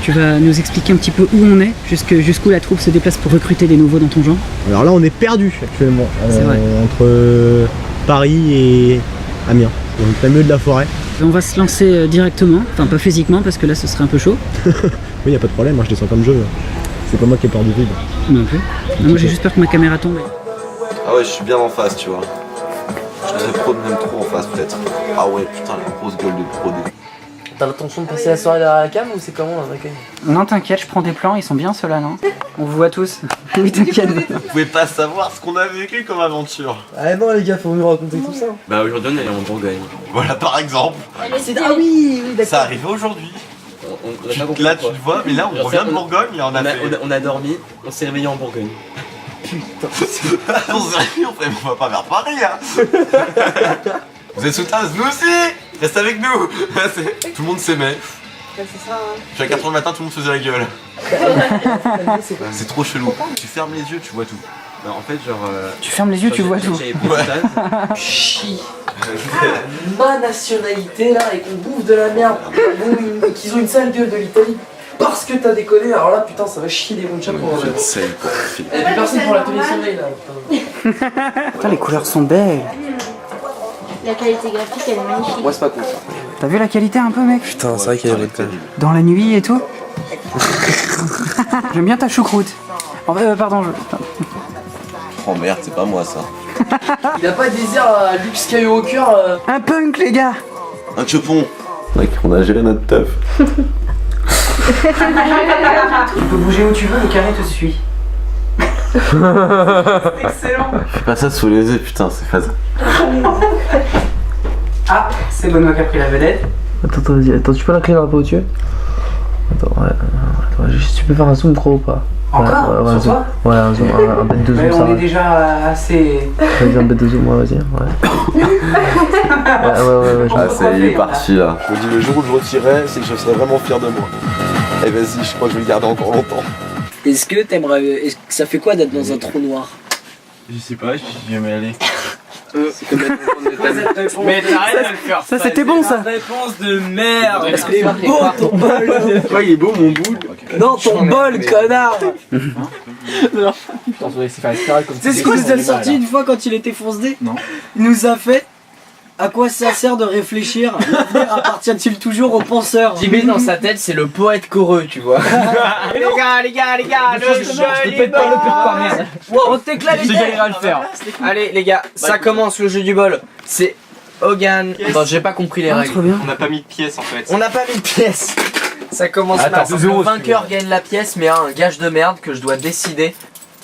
Tu vas nous expliquer un petit peu où on est, jusqu'où la troupe se déplace pour recruter des nouveaux dans ton genre. Alors là on est perdu actuellement, C'est vrai. entre Paris et Amiens, on est au plein milieu de la forêt. On va se lancer directement, enfin pas physiquement parce que là ce serait un peu chaud. Oui, y a pas de problème, moi je descends comme je veux. C'est pas moi qui ai peur du vide. Non plus. Moi j'ai juste peur que ma caméra tombe. Ah ouais, je suis bien en face, tu vois. Je devrais même trop en face peut-être. Ah ouais, putain, la grosse gueule de pro. T'as l'intention de passer la soirée derrière la cam ou c'est comment un accueil? Non t'inquiète, je prends des plans, ils sont bien ceux-là, non? On vous voit tous. Oui t'inquiète. Vous pouvez pas savoir ce qu'on a vécu comme aventure. Ah non les gars, faut nous raconter tout ça. Bah aujourd'hui on est en Bourgogne. Voilà par exemple. Ah oui, d'accord. Ça arrivé aujourd'hui. On a pas compris Là tu pourquoi. le vois, mais là on Genre, revient ça, de Bourgogne et on a fait... on a dormi, on s'est réveillé en Bourgogne. On s'est réveillé, on va pas vers Paris hein. Vous êtes sous tasse, nous aussi. Reste avec nous. Tout le monde s'aimait. C'est ça, hein. Puis à 4h du matin tout le monde faisait la gueule. C'est trop chelou. Tu fermes les yeux, tu vois tout. Non, en fait genre... Tu fermes les yeux, tu vois tout. J'avais pris une tasse. Chie. Ma nationalité là et qu'on bouffe de la merde. Qu'ils ont une sale gueule de l'Italie. Parce que t'as déconné, alors là putain ça va chier des bons chapeaux. Je sais quoi. Et puis personne pour l'atelier sommeil là. Putain les couleurs sont belles. La qualité graphique elle est magnifique. Moi c'est pas cool ça. T'as vu la qualité un peu mec? Putain, c'est vrai qu'il y a des quand même. Dans la nuit et tout. J'aime bien ta choucroute. Pardon, Oh merde, c'est pas moi ça. Il a pas des airs à Luke Skywalker Un punk les gars. Un chepon. Mec, on a géré notre teuf. Tu peux bouger où tu veux, le carré te suit. Excellent. Fais pas ça sous les yeux, putain, c'est faisable. Ah, c'est Benoît qui a pris la vedette. Attends, vas-y, attends, tu peux l'incliner un peu au-dessus? Attends, ouais, attends, tu peux faire un zoom pro ou pas? Encore ouais, sur toi? Ouais, un zoom, un bête de zoom, Mais ça on est va. déjà assez... Vas-y, un bête de zoom, ouais, vas-y, ouais. Ouais, Ah, il est parti là. Je me dis, le jour où je retirerai, c'est que je serai vraiment fier de moi. Et vas-y, je crois que je vais le garder encore longtemps. Est-ce que t'aimerais... Ça fait quoi d'être dans un trou noir? Je sais pas, je suis jamais allé. C'est comme Mais t'arrêtes de le faire. Ça c'était bon ça. Réponse de merde. Parce qu'il est beau ton bol. Ouais, il est beau mon boule. Non, ton bol, connard. C'est C'est quoi cette sortie une fois quand il était fonce-dé? Non. Il nous a fait... À quoi ça sert de réfléchir? L'avenir appartient-il toujours aux penseurs? JB dans sa tête, c'est le poète coreux, tu vois. Les gars, le jeu est merde. On t'éclate les J'ai galéré à le faire. Allez, les gars, ça commence le jeu du bol. C'est Hogan. Attends, j'ai pas compris les Ah, règles. trop bien. On n'a pas mis de pièces en fait. On n'a pas mis de pièce. Ça commence Attends, là. zéro, Le vainqueur gagne la pièce, mais un gage de merde que je dois décider.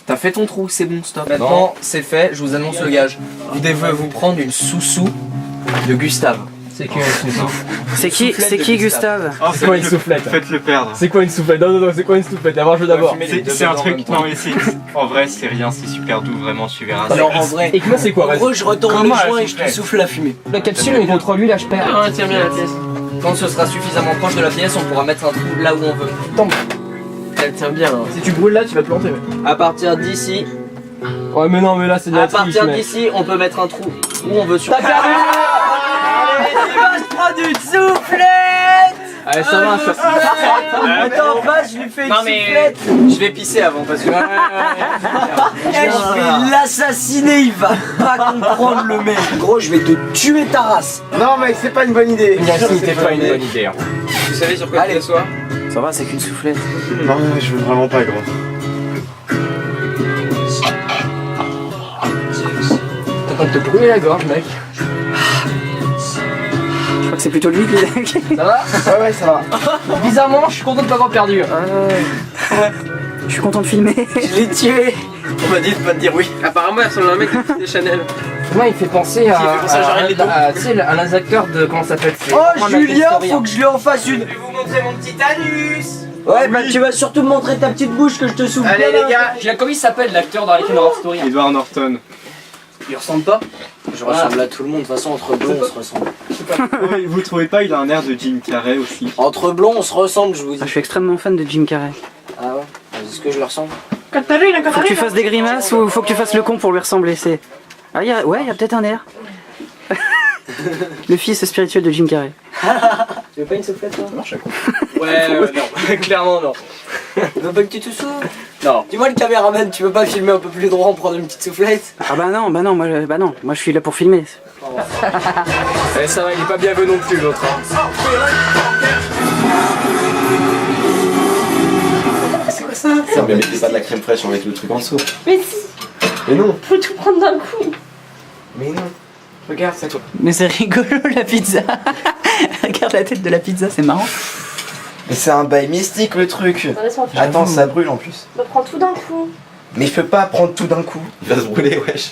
T'as fait ton trou, c'est bon, stop. Maintenant, c'est fait, je vous annonce le gage. Vous devez vous prendre une sous-sous de Gustave. C'est qui une sous-sous? C'est qui Gustave? Oh, c'est quoi une soufflette? Faites-le perdre. C'est quoi une soufflette? Non, c'est quoi une soufflette? D'abord, je veux d'abord. C'est un truc, non mais c'est... En vrai c'est rien, c'est super doux, vraiment tu verras. Alors en vrai, Et que moi, c'est quoi? en Vas-y. gros je retourne Comment le elle joint et je te soufflait souffle la fumée. La capsule, on contrôle lui, là, je perds. Ah, tiens bien la pièce. Quand ce sera suffisamment proche de la pièce, on pourra mettre un trou là où on veut. Tombe. Elle tient bien. Hein. Si tu brûles là, tu vas te planter. À partir d'ici, Ouais, mais non, mais là, c'est de à la triche, partir mec. d'ici, on peut mettre un trou où on veut sur. T'as perdu. Allez, tu vas se prendre une soufflette. Allez, ça va, ça. Attends, passe, je lui fais une Non, mais- soufflette. Je vais pisser avant parce que. Eh, je vais l'assassiner, il va pas comprendre le mec. Gros, je vais te tuer ta race. Non mec, c'est pas une bonne idée. C'était pas une bonne idée. Vous savez sur quoi tu soir? Ça va, c'est qu'une soufflette. Non, je veux vraiment pas gros. T'as pas de te brûler la gorge, mec. Je crois que c'est plutôt lui qui... Ça va? Ouais, ça va. Bizarrement, je suis content de pas avoir perdu. Je suis content de filmer. Je l'ai tué. On m'a dit de pas te dire oui. Apparemment, il ressemble à un mec qui des Chanel. Moi, il fait penser à. Il fait penser à Jared Leto. Tu sais, à l'un acteur de. Comment ça s'appelle? Oh, Julien, faut que je lui en fasse une. Je vais vous montrer mon petit anus. Ouais, bah tu vas surtout me montrer ta petite bouche que je te souffle. Allez, bien, les gars, comment il s'appelle l'acteur dans American Horror Story? Edward Norton. Il ressemble pas? Je ressemble à tout le monde, de toute façon entre blonds on se ressemble. Ouais, vous trouvez pas, il a un air de Jim Carrey aussi. Entre blonds on se ressemble, je vous dis. Je suis extrêmement fan de Jim Carrey. Ah ouais? Est-ce que je le ressemble? Faut que tu fasses des grimaces ou faut que tu fasses le con pour lui ressembler, c'est... Ah, ouais, il y a peut-être un air. Le fils spirituel de Jim Carrey. Tu veux pas une soufflette toi? Ça marche à quoi? Ouais, non, clairement non. Tu veux pas que tu te souffles? Non. Dis-moi le caméraman, tu veux pas filmer un peu plus droit, prendre une petite soufflette? Ah bah non, moi je suis là pour filmer. Eh, ça va, il est pas bien vu non plus l'autre. Hein. C'est quoi ça? Mais mettez pas de la crème fraîche, on met le truc en dessous. Mais si, Mais non. faut tout prendre d'un coup. Mais non. Regarde, c'est toi. Mais c'est rigolo la pizza. Regarde la tête de la pizza, c'est marrant. Mais c'est un bail mystique le truc. Laisse-moi faire. Attends, ça brûle en plus. Je prends tout d'un coup. Mais je peux pas prendre tout d'un coup. Il va se brûler, wesh.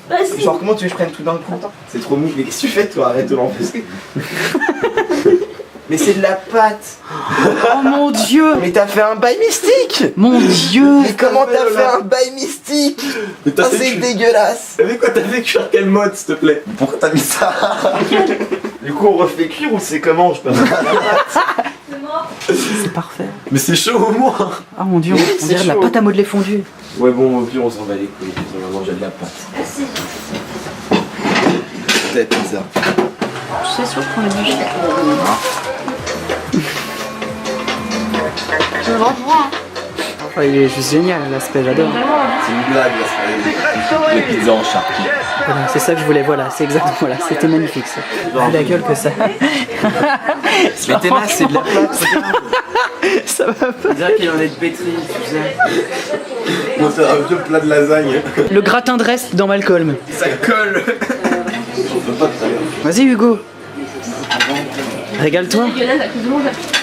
Vas-y. Genre, comment tu veux que je prenne tout d'un coup? Attends. C'est trop mou. Mais qu'est-ce que tu fais, toi? Arrête de l'enfoncer. Mais c'est de la pâte. Oh mon dieu. Mais t'as fait un bail mystique. Mon dieu. Mais comment t'as fait un bail mystique? Oh, c'est dégueulasse. Mais quoi, t'as fait cuire quel mode, s'il te plaît? Pourquoi t'as mis ça? Du coup, on refait cuire ou c'est comment? Je peux pas. C'est mort. C'est parfait. Mais c'est chaud au moins. Ah mon dieu, Oui, on c'est dirait de la chaud. pâte à modeler fondue. Ouais, bon, au pire, on s'en va les couilles. On va manger de la pâte. Vas-y. C'est pizza. Tu sais, sûr qu'on est obligé. Je le reprends. Oh, il est juste génial l'aspect, j'adore. C'est une blague, là, c'est pas les pizzas en charpie. Voilà, c'est ça que je voulais, voilà, c'est exactement, voilà, c'était magnifique ça. Vu la gueule que ça. Mais t'es là, c'est de la pâte. Ça va pas. On dirait qu'il en est de pétri, tu sais. Bon, c'est un vieux plat de lasagne. Le gratin de reste dans Malcolm. Ça colle. On peut pas tout à l'heure. Vas-y Hugo. Régale-toi. C'est dégueulasse à cause de mon appétit.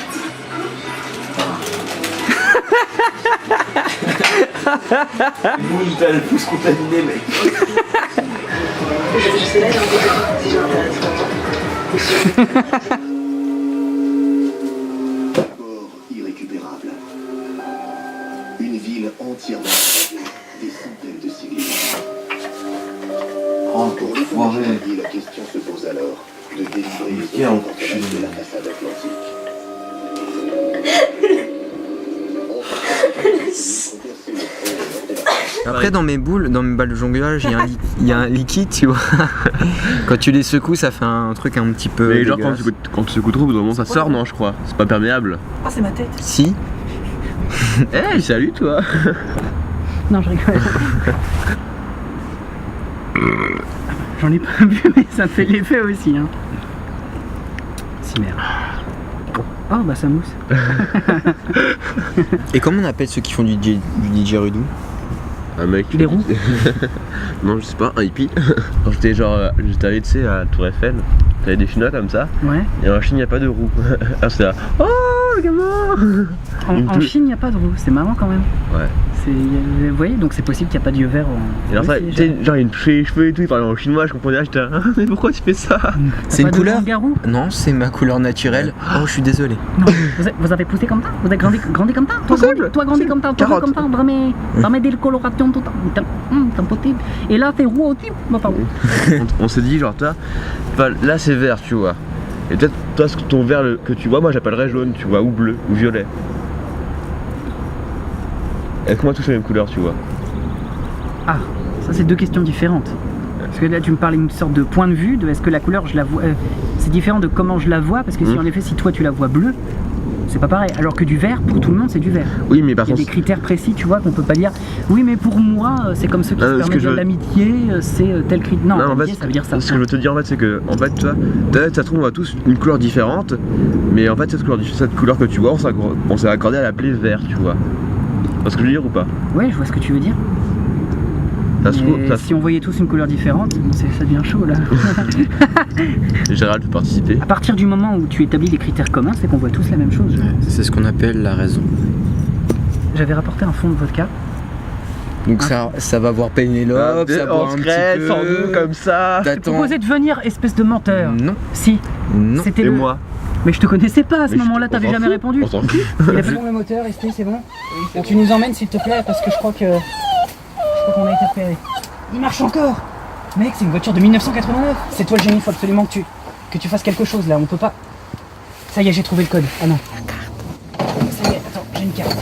Boum, t'as le pouce contaminé, mec. Mort irrécupérable. Une ville entièrement des centaines de civils. Oh, Pour le enfoiré. la question se pose alors de délivrer les Quel autres enculé. de la façade atlantique. Après dans mes balles de jonglage, il y a un liquide, tu vois. Quand tu les secoues, ça fait un truc un petit peu. Mais genre dégueulasse. quand tu secoues trop, au bout d'un moment ça sort, non, je crois. C'est pas perméable. Ah c'est ma tête. Si. Eh, salut toi. Non je rigole. J'en ai pas vu mais ça fait l'effet aussi hein. Si merde. Oh bah ça mousse. Et comment on appelle ceux qui font du didgeridoo? Un mec. Les roues. Non, je sais pas, un hippie. Quand j'étais allé, tu sais, à la Tour Eiffel, t'avais des chinois comme ça, Ouais. et en Chine, il n'y a pas de roue. Alors c'était là, oh, le gamin. En Chine, il n'y a pas de roue, c'est marrant quand même. Ouais. Vous voyez, donc c'est possible qu'il n'y a pas d'yeux vert en. Et alors ça, Russie, tu sais, genre il me touchait les cheveux et tout, il parlait en chinois, je comprenais, j'étais là, mais pourquoi tu fais ça? C'est une pas de couleur? loup-garou. Non, c'est ma couleur naturelle. Oh, je suis désolé. Non, vous avez poussé comme ça? Vous avez grandi comme ça? Toi grandi comme ça, toi Carotte. comme ça, vraiment des colorations tout c'est impossible. Et là c'est roux aussi, pardon. On s'est dit, genre, toi, enfin, là c'est vert, tu vois. Et peut-être, toi, ton vert que tu vois, moi j'appellerais jaune, tu vois, ou bleu, ou violet. Est-ce qu'on a tous la même couleur, tu vois? Ah, ça c'est deux questions différentes. Parce que là tu me parles d'une sorte de point de vue, de est-ce que la couleur je la vois. C'est différent de comment je la vois, parce que si en effet si toi tu la vois bleue, c'est pas pareil. Alors que du vert, pour tout le monde c'est du vert. Oui, mais par Il y a contre. des critères précis, tu vois, qu'on peut pas dire. Oui, mais pour moi, c'est comme ceux qui Ah, se ce permettent que de je veux- l'amitié, c'est tel critère. Non, Non, en l'amitié, fait, ça veut dire ça. ce que je veux te dire en fait, c'est que, en fait, tu vois, peut-être ça se trouve, on a tous une couleur différente, mais en fait, cette couleur que tu vois, on s'est accordé à l'appeler vert, tu vois. Tu vois ce que je veux dire ou pas? Ouais, je vois ce que tu veux dire. Ça se trouve, Mais si on voyait tous une couleur différente, ça devient chaud là. Gérald peut participer. À partir du moment où tu établis des critères communs, c'est qu'on voit tous la même chose. C'est ce qu'on appelle la raison. J'avais rapporté un fond de vodka. Donc ça va voir Pénélope, ça boit un petit sans nous peu. comme ça. Je T'attends. proposais de venir, espèce de menteur. Non, Si, non. c'était Et le. moi? Mais je te connaissais pas à ce Mais moment-là, on t'avais s'en jamais fout, répondu. On s'en fout. Il a fait bon le moteur, ST, c'est bon. Bon, tu nous emmènes s'il te plaît, parce que je crois qu'on a été repéré. Il marche encore. Mec, c'est une voiture de 1989. C'est toi le génie, faut absolument que tu fasses quelque chose là, on peut pas. Ça y est, j'ai trouvé le code. Ah non. Ça y est, attends, j'ai une carte.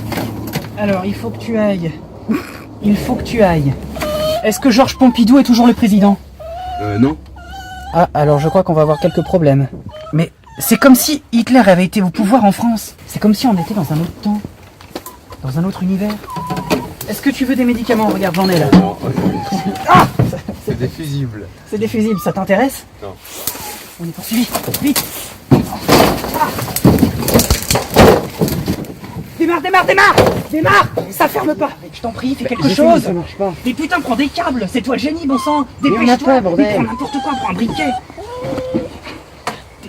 Alors, il faut que tu ailles. Il faut que tu ailles. Est-ce que Georges Pompidou est toujours le président? Non. Ah, alors je crois qu'on va avoir quelques problèmes. Mais C'est comme si Hitler avait été au pouvoir en France. C'est comme si on était dans un autre temps. Dans un autre univers. Est-ce que tu veux des médicaments? Regarde, j'en ai là. Ah! C'est des fusibles. C'est des fusibles, ça t'intéresse? Non. On est poursuivi. Vite! Ah! Démarre! Ça ferme pas! Je t'en prie, fais quelque chose! Ça marche pas. Mais putain, prends des câbles! C'est toi le génie, bon sang! Dépêche-toi! Mais prends n'importe quoi, prends un briquet!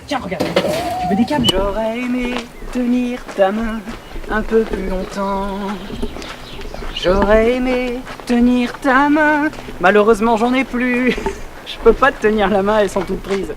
Tiens, regarde! Tu veux des câbles? J'aurais aimé tenir ta main un peu plus longtemps. J'aurais aimé tenir ta main. Malheureusement, j'en ai plus. Je peux pas te tenir la main, elles sont toutes prises.